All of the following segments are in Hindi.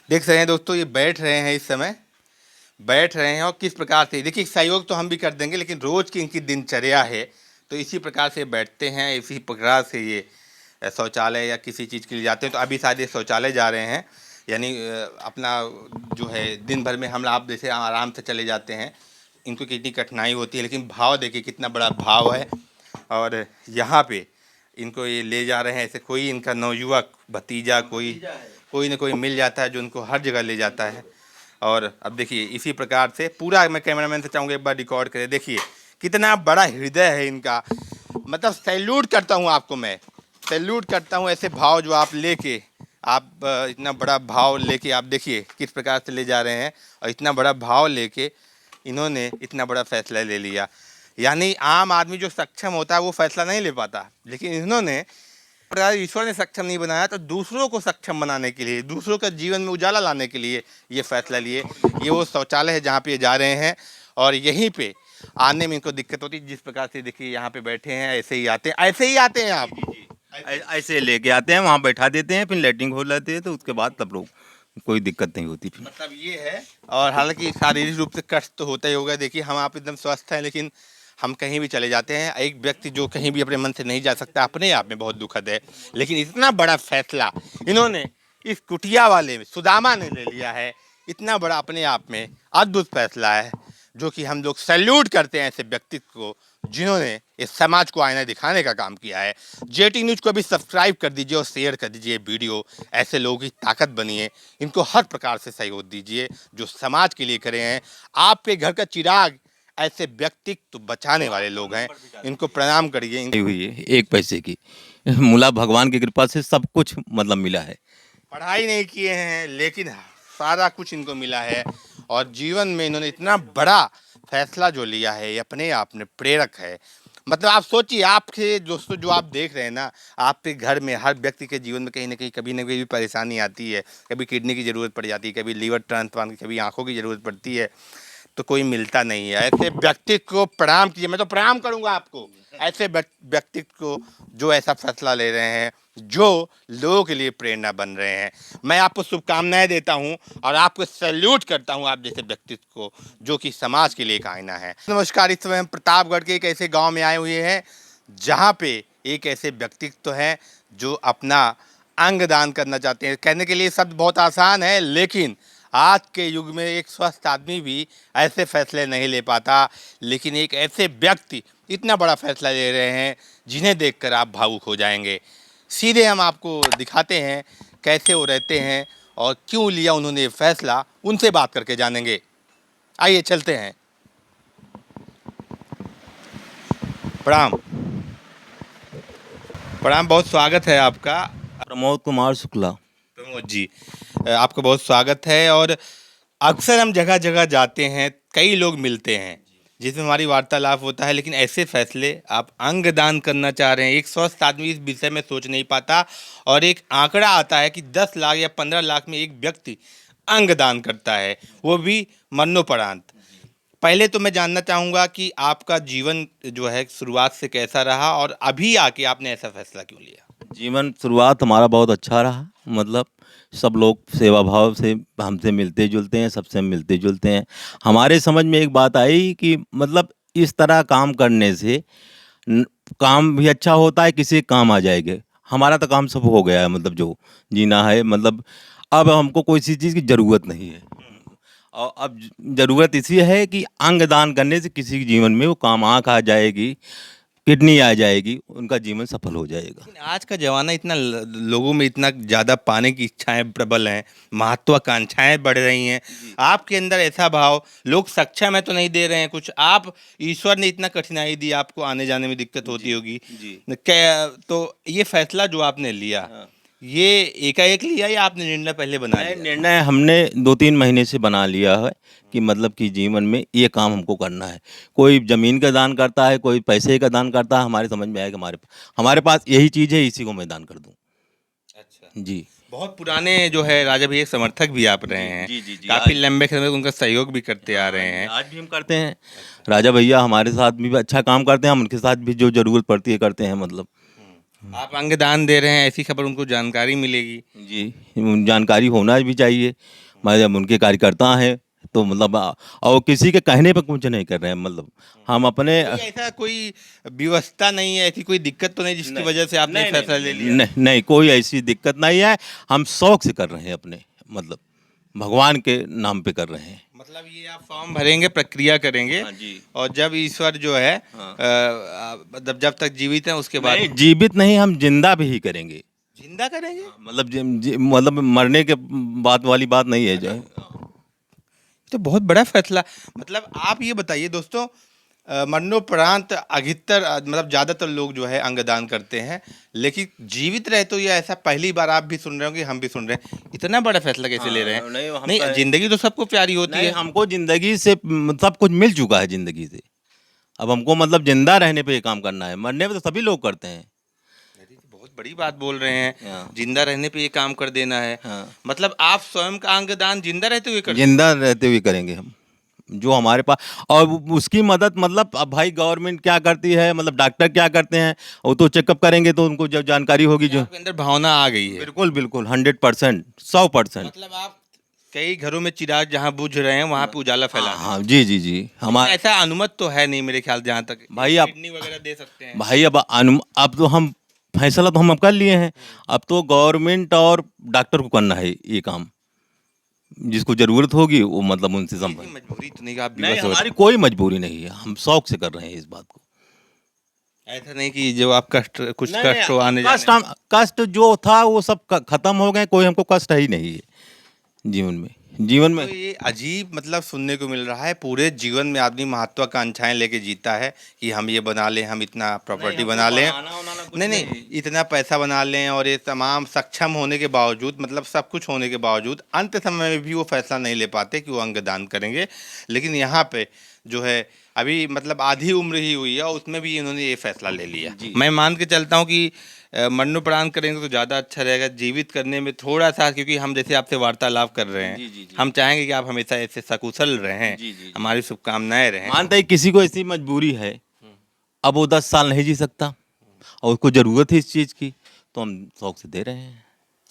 देख सकते हैं दोस्तों, ये बैठ रहे हैं, इस समय बैठ रहे हैं और किस प्रकार से, देखिए सहयोग तो हम भी कर देंगे लेकिन रोज़ की इनकी दिनचर्या है तो इसी प्रकार से बैठते हैं, इसी प्रकार से ये शौचालय या किसी चीज़ के लिए जाते हैं। तो अभी शायद ये शौचालय जा रहे हैं, यानी अपना जो है दिन भर में हम आप जैसे आराम से चले जाते हैं, इनको कितनी कठिनाई होती है, लेकिन भाव देखिए कितना बड़ा भाव है। और यहाँ पे इनको ये ले जा रहे हैं, ऐसे कोई इनका नवयुवक भतीजा कोई ना कोई मिल जाता है जो उनको हर जगह ले जाता है। और अब देखिए इसी प्रकार से पूरा, मैं कैमरामैन से चाहूँगा एक बार रिकॉर्ड करें, देखिए कितना बड़ा हृदय है इनका। मतलब सैल्यूट करता हूँ आपको, मैं सैल्यूट करता हूँ ऐसे भाव जो आप लेके, आप इतना बड़ा भाव लेके आप देखिए किस प्रकार से ले जा रहे हैं। और इतना बड़ा भाव लेके इन्होंने इतना बड़ा फैसला ले लिया। यानी आम आदमी जो सक्षम होता है वो फैसला नहीं ले पाता, लेकिन इन्होंने, ईश्वर ने सक्षम नहीं बनाया तो दूसरों को सक्षम बनाने के लिए, दूसरों का जीवन में उजाला लाने के लिए ये फैसला लिए। ये वो शौचालय है जहाँ पे ये जा रहे हैं और यहीं पे आने में इनको दिक्कत होती है। जिस प्रकार से देखिए यहाँ पे बैठे हैं, ऐसे ही आते हैं आप। ऐसे लेके आते हैं, वहाँ बैठा देते हैं, फिर लैट्रिन खोल लेते हैं, तो उसके बाद तब लोग कोई दिक्कत नहीं होती फिर। मतलब ये है। और हालांकि शारीरिक रूप से कष्ट तो होता ही होगा, देखिए हम आप एकदम स्वस्थ हैं लेकिन हम कहीं भी चले जाते हैं, एक व्यक्ति जो कहीं भी अपने मन से नहीं जा सकता अपने आप में बहुत दुखद है। लेकिन इतना बड़ा फैसला इन्होंने इस कुटिया वाले में सुदामा ने ले लिया है, इतना बड़ा अपने आप में अद्भुत फैसला है जो कि हम लोग सैल्यूट करते हैं ऐसे व्यक्तित्व को जिन्होंने इस समाज को आईना दिखाने का काम किया है। जेटी न्यूज़ को भी सब्सक्राइब कर दीजिए और शेयर कर दीजिए वीडियो। ऐसे लोगों की ताकत बनिए, इनको हर प्रकार से सहयोग दीजिए जो समाज के लिए करे हैं। आपके घर का चिराग ऐसे व्यक्तित्व बचाने वाले लोग हैं, इनको प्रणाम करिए। हुई है 1 पैसे की, मुला भगवान की कृपा से सब कुछ मतलब मिला है। पढ़ाई नहीं किए हैं लेकिन सारा कुछ इनको मिला है और जीवन में इन्होंने इतना बड़ा फैसला जो लिया है ये अपने आप में प्रेरक है। मतलब आप सोचिए, आपके दोस्तों जो आप देख रहे हैं ना, आपके घर में हर व्यक्ति के जीवन में कहीं ना कहीं भी परेशानी आती है। कभी किडनी की ज़रूरत पड़ जाती है, कभी लीवर ट्रांसप्लांट की, कभी आंखों की ज़रूरत पड़ती है, तो कोई मिलता नहीं है। ऐसे व्यक्तित्व को प्रणाम कीजिए, मैं तो प्रणाम करूंगा आपको, ऐसे व्यक्तित्व को जो ऐसा फैसला ले रहे हैं, जो लोगों के लिए प्रेरणा बन रहे हैं। मैं आपको शुभकामनाएं देता हूं और आपको सैल्यूट करता हूं आप जैसे व्यक्तित्व को जो कि समाज के लिए एक आईना है। नमस्कार, इस समय हम प्रतापगढ़ के एक ऐसे गांव में आए हुए हैं जहां पे एक ऐसे व्यक्तित्व हैं जो अपना अंग दान करना चाहते हैं। कहने के लिए शब्द बहुत आसान है लेकिन आज के युग में एक स्वस्थ आदमी भी ऐसे फैसले नहीं ले पाता, लेकिन एक ऐसे व्यक्ति इतना बड़ा फैसला ले रहे हैं जिन्हें देखकर आप भावुक हो जाएंगे। सीधे हम आपको दिखाते हैं कैसे वो रहते हैं और क्यों लिया उन्होंने ये फैसला, उनसे बात करके जानेंगे। आइए चलते हैं। प्रणाम। प्रणाम, बहुत स्वागत है आपका। प्रमोद कुमार शुक्ला। प्रमोद जी, आपका बहुत स्वागत है। और अक्सर हम जगह जगह जाते हैं, कई लोग मिलते हैं जिसमें हमारी वार्तालाप होता है, लेकिन ऐसे फैसले आप अंग दान करना चाह रहे हैं। एक स्वस्थ आदमी इस विषय में सोच नहीं पाता और एक आंकड़ा आता है कि 10 लाख या 15 लाख में एक व्यक्ति अंग दान करता है, वो भी मरणोपरांत। पहले तो मैं जानना चाहूँगा कि आपका जीवन जो है शुरुआत से कैसा रहा और अभी आके आपने ऐसा फैसला क्यों लिया? जीवन शुरुआत हमारा बहुत अच्छा रहा, मतलब सब लोग सेवा भाव से हमसे मिलते जुलते हैं, सबसे मिलते जुलते हैं। हमारे समझ में एक बात आई कि मतलब इस तरह काम करने से काम भी अच्छा होता है, किसी के काम आ जाएंगे। हमारा तो काम सब हो गया है, मतलब जो जीना है, मतलब अब हमको कोई सी चीज़ की ज़रूरत नहीं है। और अब ज़रूरत इसी है कि अंग दान करने से किसी के जीवन में वो काम, आँख आ जाएगी, किडनी आ जाएगी, उनका जीवन सफल हो जाएगा। लेकिन आज का ज़माना इतना लोगों में इतना ज़्यादा पाने की इच्छाएं प्रबल हैं, महत्वाकांक्षाएं बढ़ रही हैं। आपके अंदर ऐसा भाव, लोग सक्षम है तो नहीं दे रहे हैं कुछ, आप, ईश्वर ने इतना कठिनाई दी, आपको आने जाने में दिक्कत होती होगी, क्या तो ये फैसला जो आपने लिया, ये एकाएक लिया या आपने निर्णय पहले बना लिया? निर्णय हमने 2-3 महीने से बना लिया है कि मतलब कि जीवन में ये काम हमको करना है। कोई ज़मीन का दान करता है, कोई पैसे का दान करता है, हमारे समझ में आया कि हमारे पास यही चीज़ है, इसी को मैं दान कर दूँ। अच्छा जी। बहुत पुराने जो है राजा भैया समर्थक भी आप रहे हैं, जी। काफ़ी लंबे समय उनका सहयोग भी करते आ रहे हैं। आज भी हम करते हैं। राजा भैया हमारे साथ भी अच्छा काम करते हैं, हम उनके साथ भी जो ज़रूरत पड़ती है करते हैं, मतलब। आप अंगदान दे रहे हैं, ऐसी खबर उनको जानकारी मिलेगी। जी, जानकारी होना भी चाहिए। मैं जब उनके कार्यकर्ता हैं तो मतलब और किसी के कहने पे कुछ नहीं कर रहे हैं, मतलब हम अपने कोई ऐसा कोई व्यवस्था नहीं है, ऐसी कोई दिक्कत तो नहीं जिसकी वजह से आपने ये फैसला ले लिया? नहीं नहीं, कोई ऐसी दिक्कत नहीं है। हम शौक से कर रहे हैं अपने, मतलब भगवान के नाम पे कर रहे हैं। मतलब ये आप फॉर्म भरेंगे, प्रक्रिया करेंगे, हाँ जी। और जब ईश्वर जो है हाँ। मतलब जब तक जीवित हैं उसके बाद नहीं, जीवित नहीं, हम जिंदा भी ही करेंगे। जिंदा करेंगे। मतलब मतलब मरने के बाद वाली बात नहीं है जो। तो बहुत बड़ा फैसला। मतलब आप ये बताइए दोस्तों, मरणोपरांत अधिकतर मतलब ज़्यादातर लोग जो है अंगदान करते हैं, लेकिन जीवित रहे तो ये ऐसा पहली बार आप भी सुन रहे होंगे, हम भी सुन रहे हैं। इतना बड़ा फैसला कैसे ले रहे हैं? नहीं, जिंदगी तो सबको प्यारी होती नहीं, है। हमको जिंदगी से सब कुछ मिल चुका है जिंदगी से। अब हमको मतलब जिंदा रहने पे ये काम करना है, मरने पे तो सभी लोग करते हैं। अरे, बहुत बड़ी बात बोल रहे हैं, हाँ। जिंदा रहने पे ये काम कर देना है। हाँ। मतलब आप स्वयं का अंगदान जिंदा रहते हुए कर जिंदा रहते हुए करेंगे हम, जो हमारे पास। और उसकी मदद मतलब अब भाई गवर्नमेंट क्या करती है, मतलब डॉक्टर क्या करते हैं, वो तो चेकअप करेंगे तो उनको जब जानकारी होगी जो। आपके अंदर भावना आ गई है। बिल्कुल बिल्कुल, 100%, 100%। मतलब आप कई घरों में चिराग जहाँ बुझ रहे हैं वहाँ पे उजाला फैला रहे हैं। हाँ जी जी जी, हमारा ऐसा अनुमत तो है नहीं मेरे ख्याल, जहाँ तक भाई अब किडनी वगैरह दे सकते हैं। भाई अब तो हम फैसला तो हम अब कर लिए हैं। अब तो गवर्नमेंट और डॉक्टर को करना है ये काम। जिसको जरूरत होगी वो मतलब उनसे इतनी संपर्क। मजबूरी तो नहीं कि आप नहीं, विवश हो हमारी कोई मजबूरी नहीं है, हम शौक से कर रहे हैं इस बात को। ऐसा नहीं कि जो आप कष्ट कुछ नहीं, कष्ट हो आने कष्ट जाने कष्ट जो था वो सब खत्म हो गए, कोई हमको कष्ट है ही नहीं है जीवन में। में। तो ये अजीब मतलब सुनने को मिल रहा है, पूरे जीवन में आदमी महत्वाकांक्षाएं लेके जीता है कि हम ये बना लें, हम इतना प्रॉपर्टी बना लें, नहीं इतना पैसा बना लें, और ये तमाम सक्षम होने के बावजूद, मतलब सब कुछ होने के बावजूद अंत समय में भी वो फैसला नहीं ले पाते कि वो अंगदान करेंगे। लेकिन यहाँ पे जो है अभी मतलब आधी उम्र ही हुई है और उसमें भी इन्होंने ये फैसला ले लिया। मैं मान के चलता हूँ कि मरणोपरांत करेंगे तो ज़्यादा अच्छा रहेगा, जीवित करने में थोड़ा सा, क्योंकि हम जैसे आपसे वार्तालाप कर रहे हैं, हम चाहेंगे कि आप हमेशा ऐसे सकुशल रहें, हमारी शुभकामनाएं रहें। मानते हैं किसी को ऐसी मजबूरी है, अब वो 10 साल नहीं जी सकता और उसको ज़रूरत है इस चीज़ की, तो हम शौक से दे रहे हैं।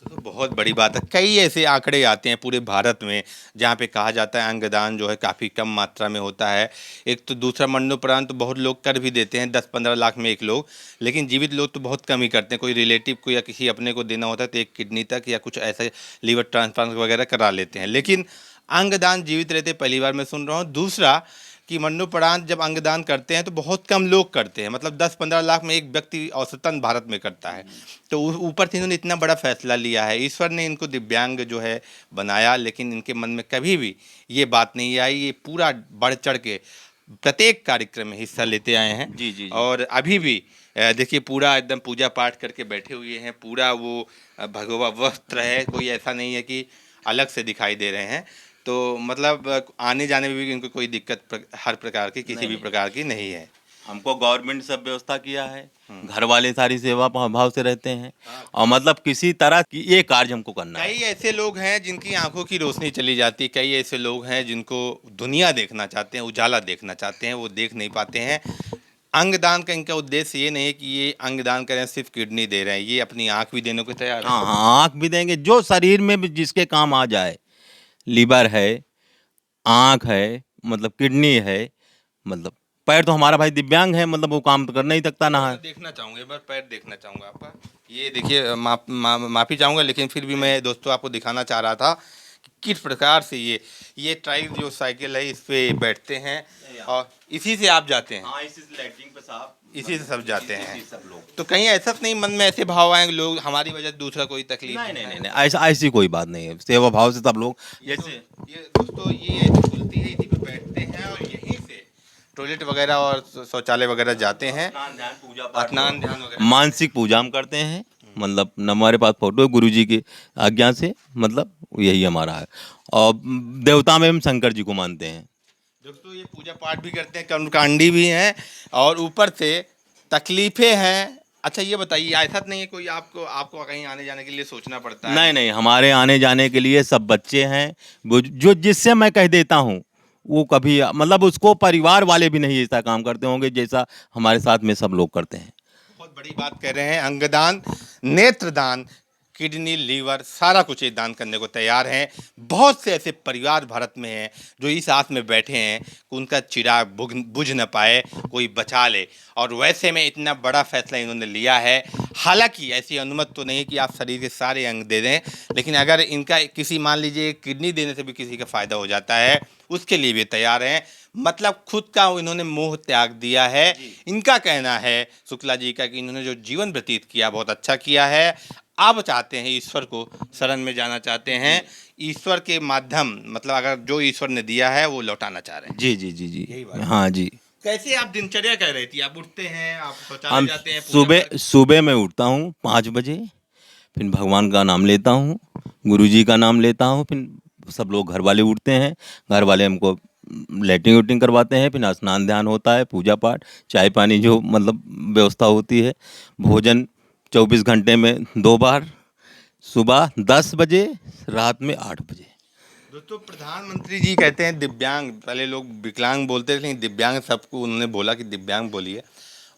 तो बहुत बड़ी बात है। कई ऐसे आंकड़े आते हैं पूरे भारत में जहाँ पे कहा जाता है अंगदान जो है काफ़ी कम मात्रा में होता है। एक तो दूसरा, मरणोपरांत तो बहुत लोग कर भी देते हैं, 10-15 लाख में एक लोग, लेकिन जीवित लोग तो बहुत कम ही करते हैं। कोई रिलेटिव को या किसी अपने को देना होता है तो एक किडनी तक या कुछ ऐसे लीवर ट्रांसप्लांट वगैरह करा लेते हैं, लेकिन अंगदान जीवित रहते पहली बार मैं सुन रहा हूँ। दूसरा कि मरणोपरांत जब अंगदान करते हैं तो बहुत कम लोग करते हैं, मतलब 10-15 लाख में एक व्यक्ति औसतन भारत में करता है। तो ऊपर से इन्होंने इतना बड़ा फैसला लिया है। ईश्वर ने इनको दिव्यांग जो है बनाया, लेकिन इनके मन में कभी भी ये बात नहीं आई। ये पूरा बढ़ चढ़ के प्रत्येक कार्यक्रम में हिस्सा लेते आए हैं। जी। और अभी भी देखिए पूरा एकदम पूजा पाठ करके बैठे हुए हैं, पूरा वो भगवा वस्त्र है, कोई ऐसा नहीं है कि अलग से दिखाई दे रहे हैं। तो मतलब आने जाने में भी इनको कोई दिक्कत हर प्रकार की, किसी भी प्रकार की नहीं है। हमको गवर्नमेंट सब व्यवस्था किया है, घर वाले सारी सेवा भाव से रहते हैं, और मतलब किसी तरह की ये कार्य हमको करना है। कई ऐसे लोग हैं जिनकी आंखों की रोशनी चली जाती, कई ऐसे लोग हैं जिनको दुनिया देखना चाहते हैं, उजाला देखना चाहते हैं, वो देख नहीं पाते हैं। अंगदान का इनका उद्देश्य ये नहीं है कि ये अंगदान करें सिर्फ किडनी दे रहे हैं, ये अपनी आंख भी देने को तैयार है। हाँ, आँख भी देंगे, जो शरीर में भी जिसके काम आ जाए। लीवर है, आँख है, मतलब किडनी है, मतलब पैर तो हमारा भाई दिव्यांग है, मतलब वो काम तो कर नहीं सकता ना है। देखना चाहूँगा, एक बार पैर देखना चाहूँगा आपका। ये देखिए, माफ़ी चाहूँगा, लेकिन फिर भी मैं दोस्तों आपको दिखाना चाह रहा था कि किस प्रकार से ये ट्राई जो साइकिल है इस पे बैठते हैं और इसी से आप जाते हैं। हाँ, इसी से लैट्रिन पे साहब, इसी से सब जाते हैं। सब लोग। तो कहीं ऐसा तो नहीं मन में ऐसे भाव आए लोग हमारी वजह से दूसरा कोई तकलीफ? नहीं, ऐसा ऐसी कोई बात नहीं है, सेवा भाव से सब लोग। जैसे ये दोस्तों ये ऐसे खुलती है, इसी पे बैठते हैं और यहीं से टॉयलेट वगैरह और शौचालय वगैरह जाते हैं, स्नान ध्यान वगैरह। मानसिक पूजा हम करते हैं, मतलब हमारे पास फोटो है गुरु जी की आज्ञा से, मतलब यही हमारा है। और देवता में हम शंकर जी को मानते हैं। दोस्तों ये पूजा पाठ भी करते हैं, कर्मकांडी भी हैं, और ऊपर से तकलीफें हैं। अच्छा ये बताइए, ऐसा नहीं है कोई आपको कहीं आने जाने के लिए सोचना पड़ता है? नहीं, हमारे आने जाने के लिए सब बच्चे हैं, वो जो जिससे मैं कह देता हूँ वो कभी मतलब उसको परिवार वाले भी नहीं ऐसा काम करते होंगे जैसा हमारे साथ में सब लोग करते हैं। बहुत बहुत बड़ी बात कह रहे हैं। अंगदान, नेत्रदान, किडनी, लीवर, सारा कुछ ये दान करने को तैयार हैं। बहुत से ऐसे परिवार भारत में हैं जो इस आस में बैठे हैं कि उनका चिराग बुझ न पाए, कोई बचा ले। और वैसे में इतना बड़ा फैसला इन्होंने लिया है। हालांकि ऐसी अनुमति तो नहीं है कि आप शरीर के सारे अंग दे दें, लेकिन अगर इनका किसी, मान लीजिए किडनी देने से भी किसी का फ़ायदा हो जाता है, उसके लिए भी तैयार हैं। मतलब खुद का इन्होंने मोह त्याग दिया है। इनका कहना है, शुक्ला जी का, कि इन्होंने जो जीवन व्यतीत किया बहुत अच्छा किया है। अब चाहते हैं ईश्वर को शरण में जाना चाहते हैं, ईश्वर के माध्यम, मतलब अगर जो ईश्वर ने दिया है वो लौटाना चाह रहे हैं। जी जी जी जी, यही बात। हाँ जी। कैसे आप दिनचर्या कह रही थी? आप उठते हैं, आप शौचालय हम जाते हैं, पूजा सुबह पाठ- सुबह में उठता हूँ 5 बजे, फिर भगवान का नाम लेता हूँ, गुरु जी का नाम लेता हूँ, फिर सब लोग घर वाले उठते हैं, घर वाले हमको लैट्रिन वैट्रिन करवाते हैं, फिर स्नान ध्यान होता है, पूजा पाठ, चाय पानी जो मतलब व्यवस्था होती है, भोजन 24 घंटे में 2 बार, सुबह 10 बजे, रात में 8 बजे। दोस्तों, प्रधानमंत्री जी कहते हैं दिव्यांग, पहले लोग विकलांग बोलते थे, लेकिन दिव्यांग सबको उन्होंने बोला कि दिव्यांग बोलिए।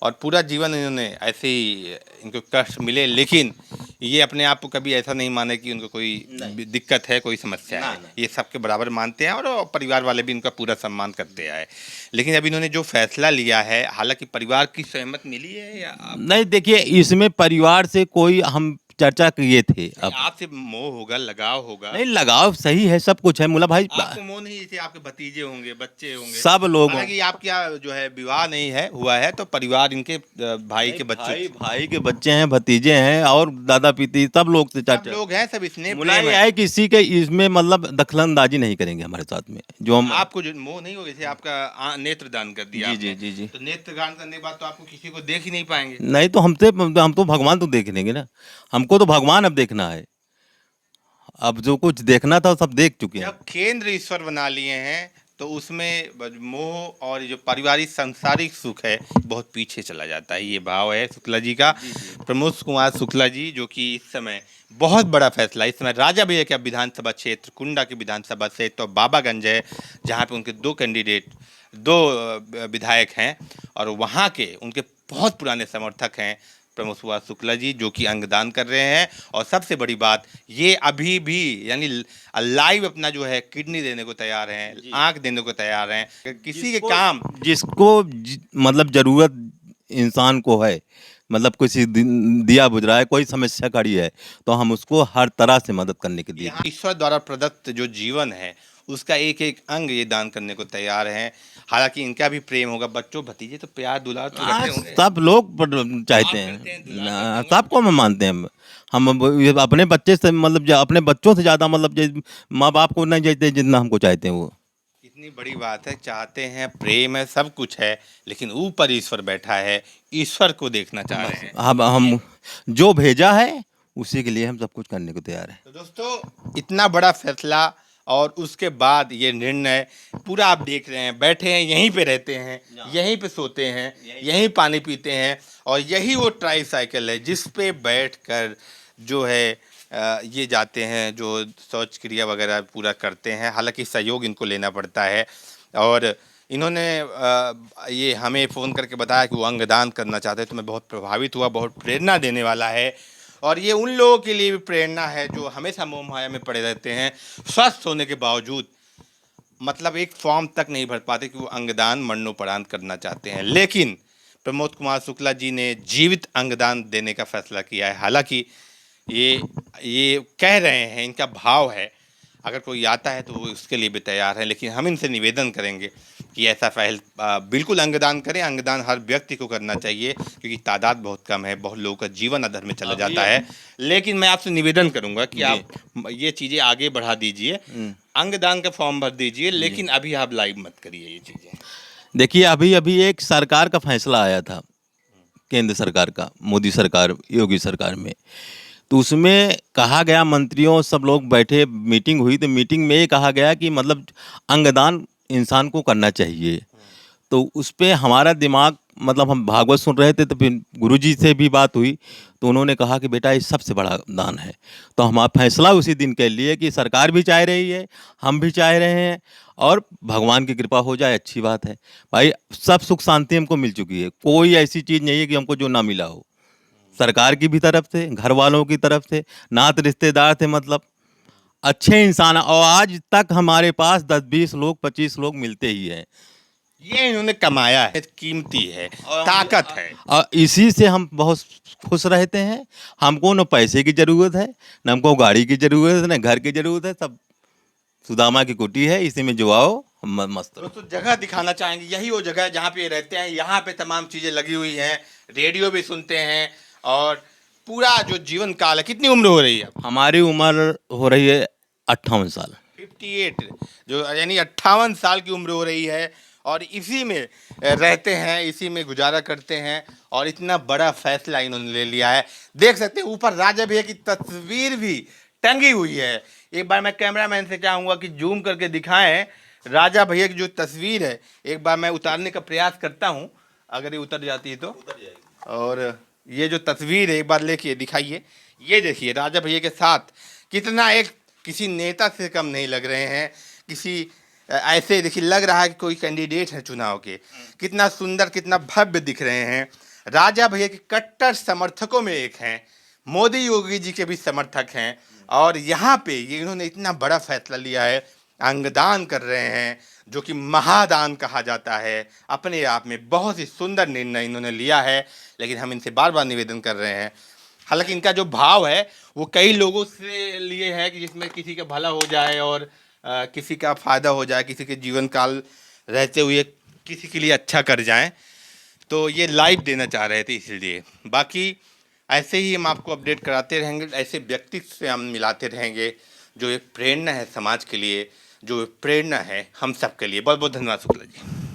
और पूरा जीवन इन्होंने ऐसे ही, इनको कष्ट मिले, लेकिन ये अपने आप को कभी ऐसा नहीं माने कि उनको कोई दिक्कत है, कोई समस्या है। ये सबके बराबर मानते हैं और परिवार वाले भी इनका पूरा सम्मान करते आए। लेकिन अब इन्होंने जो फैसला लिया है, हालांकि परिवार की सहमति मिली है या नहीं, देखिए इसमें परिवार से कोई हम चर्चा किए थे। अब आपसे मोह होगा, लगाव होगा? नहीं, लगाव सही है, सब कुछ है मुला भाई। आपको मोह नहीं, जैसे आपके भतीजे होंगे, बच्चे होंगे, सब लोग, हालांकि आपका जो है विवाह नहीं है हुआ है, तो परिवार इनके भाई के बच्चे, भाई के बच्चे हैं, भतीजे हैं, और दादा पीती सब लोग से सब चर्चा। लोग हैं, सब स्नेह मुला प्रेम ये है कि किसी के इसमें मतलब दखलंदाजी नहीं करेंगे हमारे साथ में, जो हम। आपको जो मोह नहीं हो, जैसे आपका नेत्रदान कर दिया जी जी आपने, जी जी। तो नेत्रदान करने के बाद तो आपको किसी को देख ही नहीं पाएंगे। नहीं तो हम तो भगवान तो देख लेंगे ना, हमको तो भगवान अब देखना है। अब जो कुछ देखना था सब देख चुके हैं। जब केंद्र ईश्वर बना लिए हैं, तो उसमें मोह और जो पारिवारिक सांसारिक सुख है बहुत पीछे चला जाता है। ये भाव है शुक्ला जी का। प्रमोद कुमार शुक्ला जी, जो कि इस समय बहुत बड़ा फैसला, इस समय राजा भैया का विधानसभा क्षेत्र, कुंडा के विधानसभा क्षेत्र, तो बाबागंज है, जहाँ पे उनके 2 विधायक हैं, और वहाँ के उनके बहुत पुराने समर्थक हैं प्रमोद कुमार शुक्ला जी, जो कि अंगदान कर रहे हैं। और सबसे बड़ी बात, ये अभी भी यानी लाइव अपना जो है किडनी देने को तैयार हैं, आंख देने को तैयार हैं, किसी के काम, जिसको मतलब जरूरत इंसान को है, मतलब किसी दिया बुझ रहा है, कोई समस्या खड़ी है, तो हम उसको हर तरह से मदद करने के लिए। यहाँ ईश्वर द्वारा प्रदत्त जो जीवन है, उसका एक एक अंग ये दान करने को तैयार हैं। हालांकि इनका भी प्रेम होगा, बच्चों भतीजे तो प्यार दुलार तो करते होंगे। सब लोग चाहते करते हैं, हैं दुलार ना, करते होंगे। सबको हम मानते हैं। हम ये अपने बच्चे से मतलब अपने बच्चों से ज़्यादा मतलब माँ बाप को नहीं चाहते जितना हमको चाहते हैं वो। कितनी बड़ी बात है, चाहते हैं, प्रेम है, सब कुछ है, लेकिन ऊपर ईश्वर बैठा है, ईश्वर को देखना चाह रहे हैं। हम जो भेजा है उसी के लिए हम सब कुछ करने को तैयार हैं। तो दोस्तों, इतना बड़ा फैसला और उसके बाद ये निर्णय पूरा आप देख रहे हैं, बैठे हैं, यहीं पे रहते हैं, यहीं पे सोते हैं, यहीं पानी पीते हैं, और यही वो ट्राईसाइकिल है जिस पे बैठकर जो है ये जाते हैं, जो शौच क्रिया वगैरह पूरा करते हैं। हालांकि सहयोग इनको लेना पड़ता है, और इन्होंने ये हमें फ़ोन करके बताया कि वो अंगदान करना चाहते हैं, तो मैं बहुत प्रभावित हुआ, बहुत प्रेरणा देने वाला है। और ये उन लोगों के लिए भी प्रेरणा है जो हमेशा मोह माया में पड़े रहते हैं, स्वस्थ होने के बावजूद, मतलब एक फॉर्म तक नहीं भर पाते कि वो अंगदान मरणोपरांत करना चाहते हैं। लेकिन प्रमोद कुमार शुक्ला जी ने जीवित अंगदान देने का फैसला किया है। हालांकि ये कह रहे हैं, इनका भाव है, अगर कोई आता है तो वो उसके लिए भी तैयार है, लेकिन हम इनसे निवेदन करेंगे कि ऐसा बिल्कुल अंगदान करें। अंगदान हर व्यक्ति को करना चाहिए, क्योंकि तादाद बहुत कम है, बहुत लोगों का जीवन अधर में चला जाता है। लेकिन मैं आपसे निवेदन करूंगा कि आप ये चीज़ें आगे बढ़ा दीजिए, अंगदान का फॉर्म भर दीजिए, लेकिन अभी आप लाइव मत करिए ये चीज़ें। देखिए अभी एक सरकार का फैसला आया था, केंद्र सरकार का, मोदी सरकार, योगी सरकार में, तो उसमें कहा गया, मंत्रियों सब लोग बैठे, मीटिंग हुई, तो मीटिंग में ये कहा गया कि मतलब अंगदान इंसान को करना चाहिए। तो उस पे हमारा दिमाग, मतलब हम भागवत सुन रहे थे, तो फिर गुरुजी से भी बात हुई, तो उन्होंने कहा कि बेटा ये सबसे बड़ा दान है। तो हमारा फैसला उसी दिन के लिए कि सरकार भी चाह रही है, हम भी चाह रहे हैं, और भगवान की कृपा हो जाए, अच्छी बात है भाई। सब सुख शांति हमको मिल चुकी है, कोई ऐसी चीज़ नहीं है कि हमको जो ना मिला हो। सरकार की भी तरफ से, घर वालों की तरफ से, नात रिश्तेदार थे, मतलब अच्छे इंसान। और आज तक हमारे पास 10-20 लोग, 25 लोग मिलते ही हैं। ये इन्होंने कमाया है, कीमती है, ताकत है। और इसी से हम बहुत खुश रहते हैं। हमको न पैसे की ज़रूरत है, न हमको गाड़ी की ज़रूरत है, न घर की ज़रूरत है। सब सुदामा की कुटी है, इसी में जो आओ मस्त रहो। दोस्तों जगह दिखाना चाहेंगे, यही वो जगह है जहाँ पे ये रहते हैं। यहाँ पे तमाम चीज़ें लगी हुई हैं, रेडियो भी सुनते हैं और पूरा जो जीवन काल है। कितनी उम्र हो रही है? हमारी उम्र हो रही है 58 साल। 58, जो यानी 58 साल की उम्र हो रही है और इसी में रहते हैं, इसी में गुजारा करते हैं और इतना बड़ा फैसला इन्होंने ले लिया है। देख सकते हैं ऊपर राजा भैया की तस्वीर भी टंगी हुई है। एक बार मैं कैमरामैन से चाहूँगा कि जूम करके दिखाएं राजा भैया की जो तस्वीर है। एक बार मैं उतारने का प्रयास करता हूँ, अगर ये उतर जाती है तो। और ये जो तस्वीर है एक बार लेके दिखाइए। ये देखिए राजा भैया के साथ कितना एक किसी नेता से कम नहीं लग रहे हैं, किसी ऐसे देखिए लग रहा है कि कोई कैंडिडेट है चुनाव के। कितना सुंदर, कितना भव्य दिख रहे हैं। राजा भैया के कट्टर समर्थकों में एक हैं, मोदी योगी जी के भी समर्थक हैं और यहाँ पे ये इन्होंने इतना बड़ा फैसला लिया है, अंगदान कर रहे हैं, जो कि महादान कहा जाता है। अपने आप में बहुत ही सुंदर निर्णय इन्होंने लिया है, लेकिन हम इनसे बार बार निवेदन कर रहे हैं। हालांकि इनका जो भाव है वो कई लोगों से लिए है कि जिसमें किसी का भला हो जाए और किसी का फ़ायदा हो जाए, किसी के जीवन काल रहते हुए किसी के लिए अच्छा कर जाएं, तो ये लाइव देना चाह रहे थे इसलिए। बाकी ऐसे ही हम आपको अपडेट कराते रहेंगे, ऐसे व्यक्तित्व से हम मिलाते रहेंगे जो एक प्रेरणा है समाज के लिए, जो एक प्रेरणा है हम सब के लिए। बहुत बहुत धन्यवाद शुक्ला जी।